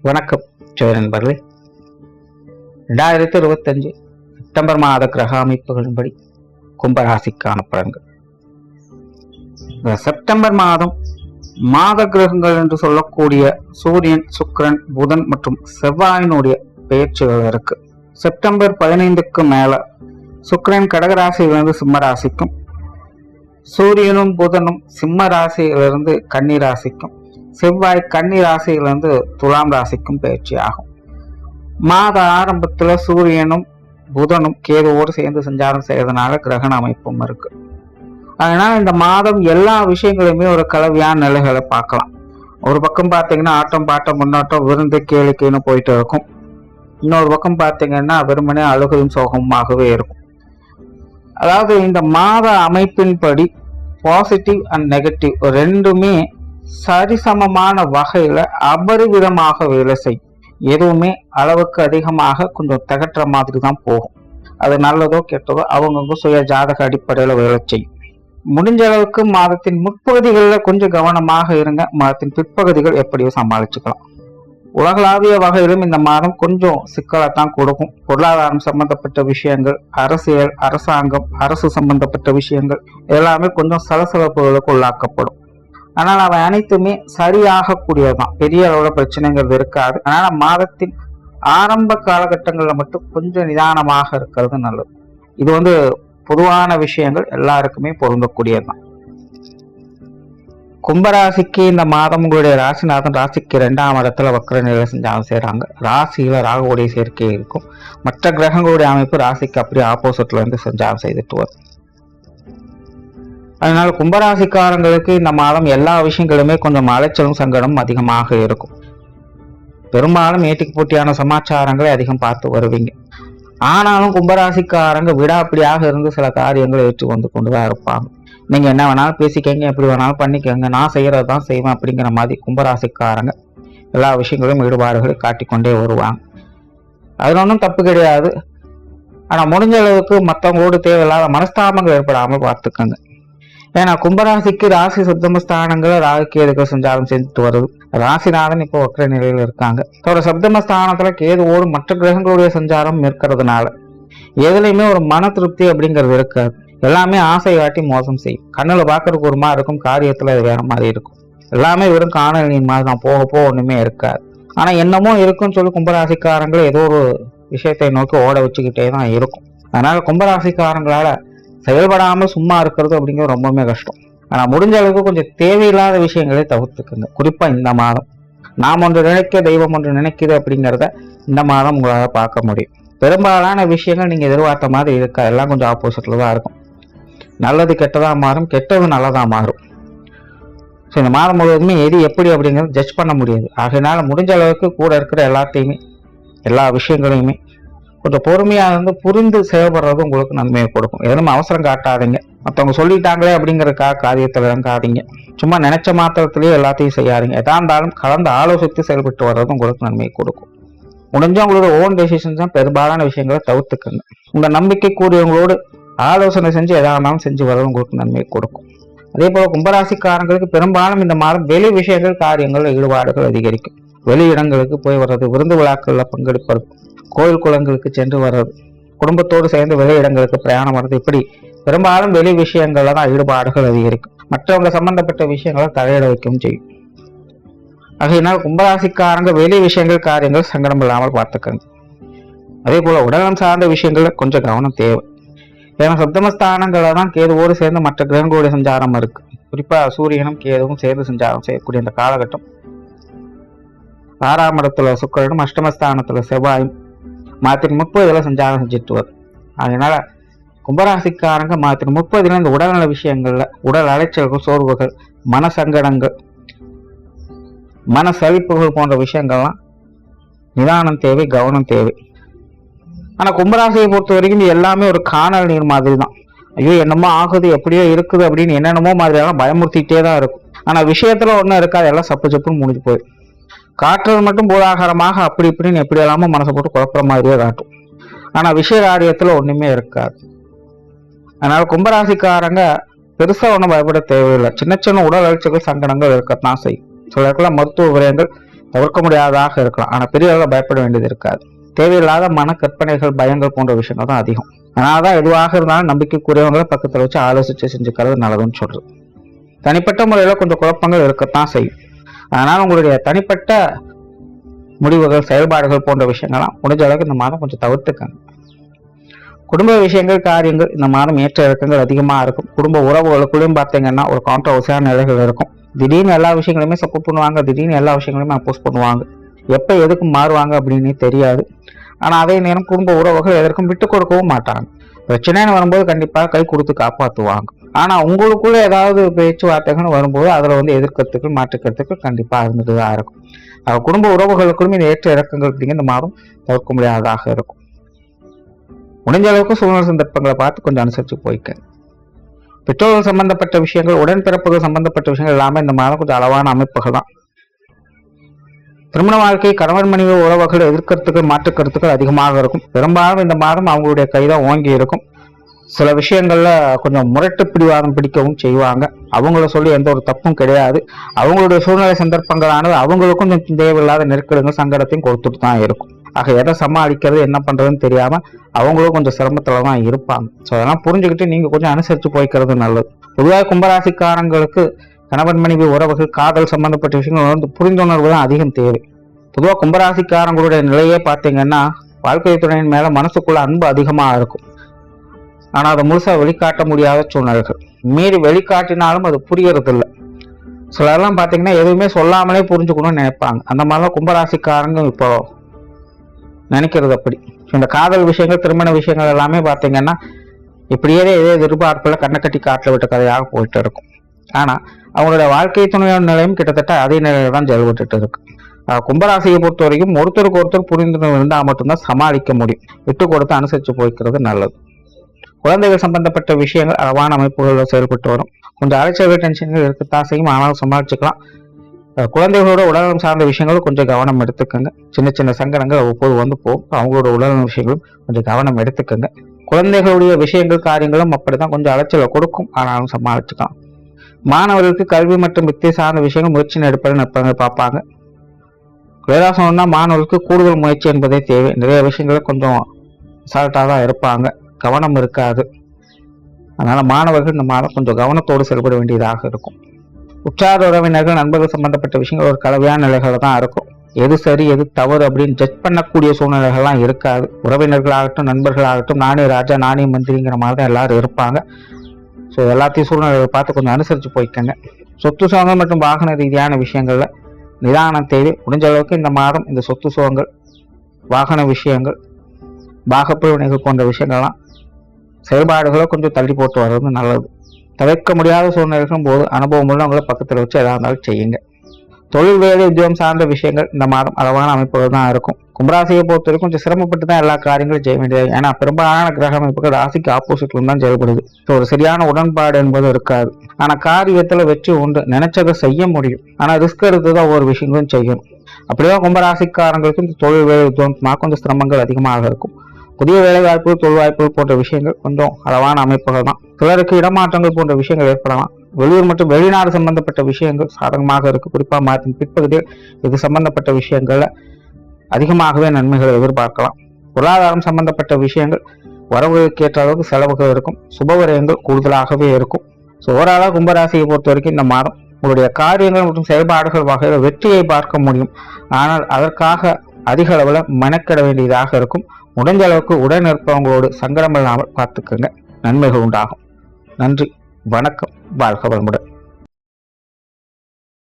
வணக்கம் ஜோதி நண்பர்களே. 2025 செப்டம்பர் மாத கிரக அமைப்புகளின்படி கும்பராசிக்கான பலன்கள். இந்த செப்டம்பர் மாதம் மாத கிரகங்கள் என்று சொல்லக்கூடிய சூரியன், சுக்கிரன், புதன் மற்றும் செவ்வாயினுடைய பெயர்ச்சிகள் இருக்கு. செப்டம்பர் 15க்கு மேல சுக்கிரன் கடகராசியிலிருந்து சிம்ம ராசிக்கும், சூரியனும் புதனும் சிம்ம ராசியிலிருந்து கன்னி ராசிக்கும், செவ்வாய் கன்னி ராசியிலிருந்து துலாம் ராசிக்கும் பயிற்சி ஆகும். மாத ஆரம்பத்துல சூரியனும் புதனும் கேதுவோடு சேர்ந்து சஞ்சாரம் செய்யறதுனால கிரகண அமைப்பும் இருக்கு. அதனால இந்த மாதம் எல்லா விஷயங்களுமே ஒரு கலவையான நிலைகளை பார்க்கலாம். ஒரு பக்கம் பார்த்தீங்கன்னா ஆட்டம் பாட்டம் முன்னோட்டம் விருந்து கேளிக்கைன்னு போயிட்டு இருக்கும். இன்னொரு பக்கம் பார்த்தீங்கன்னா வெறுமனே அழுகையும் சோகமாகவே இருக்கும். அதாவது இந்த மாத அமைப்பின்படி பாசிட்டிவ் அண்ட் நெகட்டிவ் ரெண்டுமே சரிசமமான வகையில அபரிவிதமாக வேலை செய்யும். எதுவுமே அளவுக்கு அதிகமாக கொஞ்சம் திகட்டுற மாதிரி தான் போகும். அது நல்லதோ கெட்டதோ அவங்கவுங்க சுய ஜாதக அடிப்படையில வேலை செய்யும். முடிஞ்ச அளவுக்கு மாதத்தின் முற்பகுதிகளில் கொஞ்சம் கவனமாக இருங்க. மாதத்தின் பிற்பகுதிகள் எப்படியோ சமாளிச்சுக்கலாம். உலகளாவிய வகையிலும் இந்த மாதம் கொஞ்சம் சிக்கலைத்தான் கொடுக்கும். பொருளாதாரம் சம்பந்தப்பட்ட விஷயங்கள், அரசியல், அரசாங்கம், அரசு சம்பந்தப்பட்ட விஷயங்கள் எல்லாமே கொஞ்சம் சலசலப்புகளுக்கு உள்ளாக்கப்படும். ஆனால் அவை அனைத்துமே சரியாக கூடியதுதான். பெரிய அளவுல பிரச்சனைங்கிறது இருக்காது. அதனால மாதத்தின் ஆரம்ப காலகட்டங்களில் மட்டும் கொஞ்சம் நிதானமாக இருக்கிறது நல்லது. இது பொதுவான விஷயங்கள் எல்லாருக்குமே பொருந்தக்கூடியதுதான். கும்பராசிக்கு இந்த மாதம் உங்களுடைய ராசிநாதன் ராசிக்கு 2ஆம் இடத்துல வக்ர நிலை சஞ்சாரம் செய்யறாங்க. ராசியில ராகுடைய சேர்க்கை இருக்கும். மற்ற கிரகங்களுடைய அமைப்பு ராசிக்கு அப்படியே ஆப்போசிட்ல இருந்து சஞ்சாரம் செய்துட்டு வரும். அதனால கும்பராசிக்காரங்களுக்கு இந்த மாதம் எல்லா விஷயங்களுமே கொஞ்சம் அலைச்சலும் சங்கடமும் அதிகமாக இருக்கும். பெரும்பாலும் ஏட்டிக்கு போட்டியான சமாச்சாரங்களை அதிகம் பார்த்து வருவீங்க. ஆனாலும் கும்பராசிக்காரங்க விடாப்பிடியாக இருந்து சில காரியங்களை ஏற்று வந்து கொண்டுதான் இருப்பாங்க. நீங்க என்ன வேணாலும் பேசிக்கங்க, எப்படி வேணாலும் பண்ணிக்கங்க, நான் செய்யறதுதான் செய்வேன் அப்படிங்கிற மாதிரி கும்பராசிக்காரங்க எல்லா விஷயங்களும் ஈடுபாடுகளை காட்டிக்கொண்டே வருவாங்க. அதுல ஒன்றும் தப்பு கிடையாது. ஆனா முடிஞ்ச அளவுக்கு மற்றவங்களோடு தேவையில்லாத மனஸ்தாபங்கள் ஏற்படாமல் பார்த்துக்கங்க. ஏன்னா கும்பராசிக்கு ராசி சப்தமஸ்தானங்களை ராகு கேதுக்கு சஞ்சாரம் செஞ்சுட்டு வருது. ராசிநாதன் இப்போ வக்ர நிலையில இருக்காங்க. அதோட சப்தமஸ்தானத்துல கேதுவோடு மற்ற கிரகங்களுடைய சஞ்சாரம் இருக்கிறதுனால எதுலையுமே ஒரு மன திருப்தி அப்படிங்கிறது இருக்காது. எல்லாமே ஆசை காட்டி மோசம் செய்யும். கண்ணுல பாக்குறதுக்கு ஒரு மாதிரி இருக்கும், காரியத்துல அது வேற மாதிரி இருக்கும். எல்லாமே வெறும் காணல் நீர் மாதிரி தான், போக போக ஒண்ணுமே இருக்காது. ஆனா என்னமோ இருக்குன்னு சொல்லி கும்பராசிக்காரங்களை ஏதோ ஒரு விஷயத்தை நோக்கி ஓட வச்சுக்கிட்டே தான் இருக்கும். அதனால கும்பராசிக்காரங்களால செயல்படாமல் சும்மா இருக்கிறது அப்படிங்கிறது ரொம்பவுமே கஷ்டம். ஆனா முடிஞ்ச அளவுக்கு கொஞ்சம் தேவையில்லாத விஷயங்களை தவிர்த்துக்குங்க. குறிப்பா இந்த மாதம் நாம் ஒன்று நினைக்க தெய்வம் ஒன்று நினைக்குது அப்படிங்கிறத இந்த மாதம் உங்களால பார்க்க முடியும். பெரும்பாலான விஷயங்கள் நீங்க எதிர்பார்த்த மாதிரி இருக்கா, எல்லாம் கொஞ்சம் ஆப்போசிட்ல தான் இருக்கும். நல்லது கெட்டதா மாறும், கெட்டது நல்லதா மாறும். ஸோ இந்த மாதம் முழுவதுமே எது எப்படி அப்படிங்கிறது ஜட்ஜ் பண்ண முடியாது. ஆகையினால முடிஞ்ச அளவுக்கு கூட இருக்கிற எல்லாத்தையுமே எல்லா விஷயங்களையுமே கொஞ்சம் பொறுமையா இருந்து புரிந்து செயல்படுறது உங்களுக்கு நன்மையை கொடுக்கும். எதுவும் அவசரம் காட்டாதீங்க. மற்றவங்க சொல்லிட்டாங்களே அப்படிங்கிறதுக்காக காரியத்தில் இறங்காதீங்க. சும்மா நினைச்ச மாத்திரத்திலேயே எல்லாத்தையும் செய்யாதீங்க. எதா இருந்தாலும் கலந்து ஆலோசித்து செயல்பட்டு வர்றது உங்களுக்கு நன்மையை கொடுக்கும். முடிஞ்ச உங்களோட ஓன் டெசிஷன்ஸ் தான் பெரும்பாலான விஷயங்களை தவிர்த்துக்குங்க. உங்க நம்பிக்கை கூடியவங்களோடு ஆலோசனை செஞ்சு எதா இருந்தாலும் செஞ்சு வர்றது உங்களுக்கு நன்மையை கொடுக்கும். அதே போல கும்பராசிக்காரங்களுக்கு பெரும்பாலும் இந்த மாதம் வெளி விஷயங்கள் காரியங்கள் ஈடுபாடுகள் அதிகரிக்கும். வெளி இடங்களுக்கு போய் வர்றது, விருந்து விழாக்கள்ல பங்கெடுப்பது, கோயில் குளங்களுக்கு சென்று வர்றது, குடும்பத்தோடு சேர்ந்து வெளி இடங்களுக்கு பிரயாணம் வர்றது, இப்படி பெரும்பாலும் வெளி விஷயங்கள்ல தான் ஈடுபாடுகள் அதிகரிக்கும். மற்றவங்க சம்பந்தப்பட்ட விஷயங்களை தலையிட வைக்கவும் செய்யும். ஆகையினால் கும்பராசிக்காரங்க வெளி விஷயங்கள் காரியங்கள் சங்கடம் இல்லாமல் பார்த்துக்கங்க. அதே போல உடல்நலம் சார்ந்த விஷயங்கள்ல கொஞ்சம் கவனம் தேவை. ஏன்னா சப்தமஸ்தானங்களை தான் கேதுவோடு சேர்ந்து மற்ற கிரகங்களுடைய சஞ்சாரம் இருக்கு. குறிப்பா சூரியனும் கேதுவும் சேர்ந்து சஞ்சாரம் செய்யக்கூடிய இந்த காலகட்டம் 6ஆம் இடத்துல சுக்கிரனும் அஷ்டமஸ்தானத்துல செவ்வாயும் மாதத்தின் 30 சஞ்சாரம் செஞ்சுட்டு வரும். அதனால கும்பராசிக்காரங்க மாதத்தின் 30 இந்த உடல்நல விஷயங்கள்ல உடல் அலைச்சல்கள், சோர்வுகள், மன சங்கடங்கள், மன சலிப்புகள் போன்ற விஷயங்கள்லாம் நிதானம் தேவை, கவனம் தேவை. ஆனா கும்பராசியை பொறுத்த வரைக்கும் எல்லாமே ஒரு காணல் நீர் மாதிரி தான். ஐயோ என்னமோ ஆகுது, எப்படியோ இருக்குது அப்படின்னு என்னென்னமோ மாதிரியெல்லாம் பயமுறுத்திட்டே தான் இருக்கும். ஆனா விஷயத்துல ஒன்றும் இருக்காது, எல்லாம் சப்பு சப்புன்னு முடிஞ்சு போயிடும். காட்டுறது மட்டும் போதாகாரமாக அப்படி இப்படின்னு எப்படி எல்லாமோ மனசை போட்டு குழப்பற மாதிரியே காட்டும். ஆனா விஷய காரியத்துல ஒண்ணுமே இருக்காது. அதனால கும்பராசிக்காரங்க பெருசா ஒன்றும் பயப்பட தேவையில்லை. சின்ன சின்ன உடல் அழற்சிகள் சங்கடங்கள் இருக்கத்தான் செய்யும். சில இடத்துல மருத்துவ விரயங்கள் தவிர்க்க முடியாததாக இருக்கலாம். ஆனால் பெரிய அளவில் பயப்பட வேண்டியது இருக்காது. தேவையில்லாத மன கற்பனைகள், பயங்கள் போன்ற விஷயங்கள் தான் அதிகம். அதனாலதான் எதுவாக இருந்தாலும் நம்பிக்கைக்குரியவங்களை பக்கத்தில் வச்சு ஆலோசிச்சு செஞ்சுக்கிறது நல்லதுன்னு சொல்றது. தனிப்பட்ட முறையில் கொஞ்சம் குழப்பங்கள் இருக்கத்தான் செய்யும். அதனால உங்களுடைய தனிப்பட்ட முடிவுகள், செயல்பாடுகள் போன்ற விஷயங்கள்லாம் முடிஞ்ச அளவுக்கு இந்த மாதம் கொஞ்சம் தவிர்த்துக்கங்க. குடும்ப விஷயங்கள், காரியங்கள் இந்த மாதம் ஏற்ற இறக்கங்கள் அதிகமாக இருக்கும். குடும்ப உறவுகளுக்குள்ளேயும் பார்த்தீங்கன்னா ஒரு கான்ட்ரவர்சியான நிலைகள் இருக்கும். திடீர்னு எல்லா விஷயங்களையுமே சப்போர்ட் பண்ணுவாங்க, திடீர்னு எல்லா விஷயங்களையுமே அப்போஸ் பண்ணுவாங்க. எப்போ எதுக்கு மாறுவாங்க அப்படின்னு தெரியாது. ஆனால் அதே நேரம் குடும்ப உறவுகள் எதற்கும் விட்டு கொடுக்கவும் மாட்டாங்க. பிரச்சனைன்னு வரும்போது கண்டிப்பாக கை கொடுத்து காப்பாற்றுவாங்க. ஆனால் உங்களுக்குள்ள ஏதாவது பேச்சுவார்த்தைகள் வரும்போது அதில் எதிர்க்கிறதுக்கு, மாற்றுக்கிறதுக்கு கண்டிப்பாக இருந்துட்டு தான் இருக்கும். குடும்ப உறவுகளுக்கும் இந்த ஏற்ற இறக்கங்கள் அப்படிங்கிற இந்த மாதம் தவிர்க்க முடியாததாக இருக்கும். முடிஞ்ச அளவுக்கு சூழ்நிலை சந்தர்ப்பங்களை பார்த்து கொஞ்சம் அனுசரித்து போய்க்க. பெற்றோர்கள் சம்பந்தப்பட்ட விஷயங்கள், உடன்பிறப்புகள் சம்பந்தப்பட்ட விஷயங்கள் எல்லாமே இந்த மாதம் கொஞ்சம் அளவான அமைப்புகள் தான். திருமண வாழ்க்கை, கணவன் மனைவி உறவுகள் எதிர்க்கிறதுக்கு, மாற்றுக்கிறதுக்கு அதிகமாக இருக்கும். பெரும்பாலும் இந்த மாதம் அவங்களுடைய கைதான் ஓங்கி இருக்கும். சில விஷயங்கள்ல கொஞ்சம் முரட்டு பிடிவாதம் பிடிக்கவும் செய்வாங்க. அவங்கள சொல்லி எந்த ஒரு தப்பும் கிடையாது. அவங்களுடைய சூழ்நிலை சந்தர்ப்பங்களானது அவங்களுக்கும் கொஞ்சம் தேவையில்லாத நெருக்கடுங்க, சங்கடத்தையும் கொடுத்துட்டு தான் இருக்கும். ஆக எதை சமாளிக்கிறது, என்ன பண்றதுன்னு தெரியாம அவங்களும் கொஞ்சம் சிரமத்துல தான் இருப்பாங்க. ஸோ அதெல்லாம் புரிஞ்சுக்கிட்டு நீங்க கொஞ்சம் அனுசரித்து போய்க்கிறது நல்லது. பொதுவாக கும்பராசிக்காரங்களுக்கு கணவன் மனைவி உறவுகள், காதல் சம்பந்தப்பட்ட விஷயங்கள் புரிந்துணர்வு தான் அதிகம் தேவை. பொதுவாக கும்பராசிக்காரங்களுடைய நிலையே பார்த்தீங்கன்னா வாழ்க்கை துணையின் மேல மனசுக்குள்ள அன்பு அதிகமாக இருக்கும். ஆனால் அதை முழுசா வெளிக்காட்ட முடியாத சூழ்நிலைகள். மீறி வெளிக்காட்டினாலும் அது புரியறது இல்லை. சிலர்லாம் பார்த்தீங்கன்னா எதுவுமே சொல்லாமலே புரிஞ்சுக்கணும்னு நினைப்பாங்க. அந்த மாதிரிலாம் கும்பராசிக்காரங்க இப்போ நினைக்கிறது அப்படி. இந்த காதல் விஷயங்கள், திருமண விஷயங்கள் எல்லாமே பார்த்தீங்கன்னா இப்படியே இதே எதிர்பார்ப்புல கண்ணை கட்டி காட்டில் விட்ட கதையாக போயிட்டு இருக்கும். ஆனா அவங்களோட வாழ்க்கை துணையோட நிலையும் கிட்டத்தட்ட அதே நிலையில தான் ஜெயவிட்டு இருக்கு. கும்பராசியை பொறுத்த வரைக்கும் ஒருத்தருக்கு ஒருத்தர் புரிந்துணர்வு இருந்தால் மட்டும்தான் சமாளிக்க முடியும். விட்டு கொடுத்து அனுசரித்து போய்க்கிறது நல்லது. குழந்தைகள் சம்பந்தப்பட்ட விஷயங்கள் அளவான அமைப்புகளில் செயல்பட்டு வரும். கொஞ்சம் அலைச்சல்கள், டென்ஷன்கள் இருக்கத்தான் செய்யும், ஆனாலும் சமாளிச்சுக்கலாம். குழந்தைகளோட உடல்நலம் சார்ந்த விஷயங்களும் கொஞ்சம் கவனம் எடுத்துக்கோங்க. சின்ன சின்ன சங்கடங்கள் அவ்வப்போது போகும். அவங்களோட உடல்நல விஷயங்களும் கொஞ்சம் கவனம் எடுத்துக்கோங்க. குழந்தைகளுடைய விஷயங்கள், காரியங்களும் அப்படிதான் கொஞ்சம் அலைச்சலை கொடுக்கும், ஆனாலும் சமாளிச்சுக்கலாம். மாணவர்களுக்கு கல்வி மற்றும் வித்தியை சார்ந்த விஷயங்கள் முயற்சி எடுப்பதை பார்ப்பாங்க. வேற சொன்னா மாணவர்களுக்கு கூடுதல் முயற்சி என்பதே தேவை. நிறைய விஷயங்கள் கொஞ்சம் அசால்ட்டாக தான் இருப்பாங்க, கவனம் இருக்காது. அதனால மாணவர்கள் இந்த மாதம் கொஞ்சம் கவனத்தோடு செயல்பட வேண்டியதாக இருக்கும். உற்றார் உறவினர்கள், நண்பர்கள் சம்பந்தப்பட்ட விஷயங்கள் ஒரு கலவையான நிலைகள் தான் இருக்கும். எது சரி எது தவறு அப்படின்னு ஜட்ஜ் பண்ணக்கூடிய சூழ்நிலைகள்லாம் இருக்காது. உறவினர்களாகட்டும், நண்பர்களாகட்டும், நானே ராஜா நானே மந்திரிங்கிற மாதிரி தான் எல்லாரும் இருப்பாங்க. ஸோ எல்லாத்தையும் சூழ்நிலைகளை பார்த்து கொஞ்சம் அனுசரித்து போய்க்கங்க. சொத்து சுகங்கள் மற்றும் வாகன ரீதியான விஷயங்கள்ல நிதானம் தேவை. முடிஞ்ச அளவுக்கு இந்த மாதம் இந்த சொத்து சுகங்கள், வாகன விஷயங்கள், பாகப்பிரிவினைகள் போன்ற விஷயங்கள்லாம் செயல்பாடுகளை கொஞ்சம் தள்ளி போட்டு வர்றது நல்லது. தவிர்க்க முடியாத சூழ்நிலைகளும் போது அனுபவம் உள்ளவங்களை பக்கத்தில் வச்சு எதா இருந்தாலும் செய்யுங்க. தொழில், வேலை, உத்தியோகம் சார்ந்த விஷயங்கள் இந்த மாதம் அளவான அமைப்புகள் தான் இருக்கும். கும்பராசியை பொறுத்த வரைக்கும் கொஞ்சம் சிரமப்பட்டு தான் எல்லா காரியங்களும் செய்ய வேண்டியது. ஏன்னா பெரும்பாலான கிரக அமைப்புகள் ராசிக்கு ஆப்போசிட்ல தான் செயல்படுது. ஒரு சரியான உடன்பாடு என்பது இருக்காது. ஆனா காரியத்துல வெற்றி உண்டு, நினைச்சதை செய்ய முடியும். ஆனா ரிஸ்க் எடுத்து தான் ஒவ்வொரு விஷயங்களும் செய்யணும். அப்படியே கும்பராசிக்காரங்களுக்கு இந்த தொழில், வேலை, உத்தியோகமாக கொஞ்சம் சிரமங்கள் அதிகமாக இருக்கும். புதிய வேலை வாய்ப்புகள், தொழில் வாய்ப்புகள் போன்ற விஷயங்கள் கொஞ்சம் அளவான அமைப்புகள் தான். சிலருக்கு இடமாற்றங்கள் போன்ற விஷயங்கள் ஏற்படலாம். வெளியூர் மற்றும் வெளிநாடு சம்பந்தப்பட்ட விஷயங்கள் சாதகமாக இருக்கு. குறிப்பாக மாதத்தின் பிற்பகுதியில் இது சம்பந்தப்பட்ட விஷயங்கள்ல அதிகமாகவே நன்மைகளை எதிர்பார்க்கலாம். பொருளாதாரம் சம்பந்தப்பட்ட விஷயங்கள் வரவுகளுக்கு ஏற்ற அளவுக்கு செலவுகள் இருக்கும். சுபவிரயங்கள் கூடுதலாகவே இருக்கும். ஸோ ஓவராலாக கும்பராசியை பொறுத்த வரைக்கும் இந்த மாதம் உங்களுடைய காரியங்கள் மற்றும் செயல்பாடுகள் வகையில் வெற்றியை பார்க்க முடியும். ஆனால் அதற்காக அதிக அளவில் மெனக்கிட வேண்டியதாக இருக்கும். முடிஞ்ச அளவுக்கு உடன் இருப்பவங்களோடு சங்கடம் இல்லாமல் பார்த்துக்கோங்க. நன்மைகள் உண்டாகும். நன்றி, வணக்கம், வாழ்க வளமுடன்.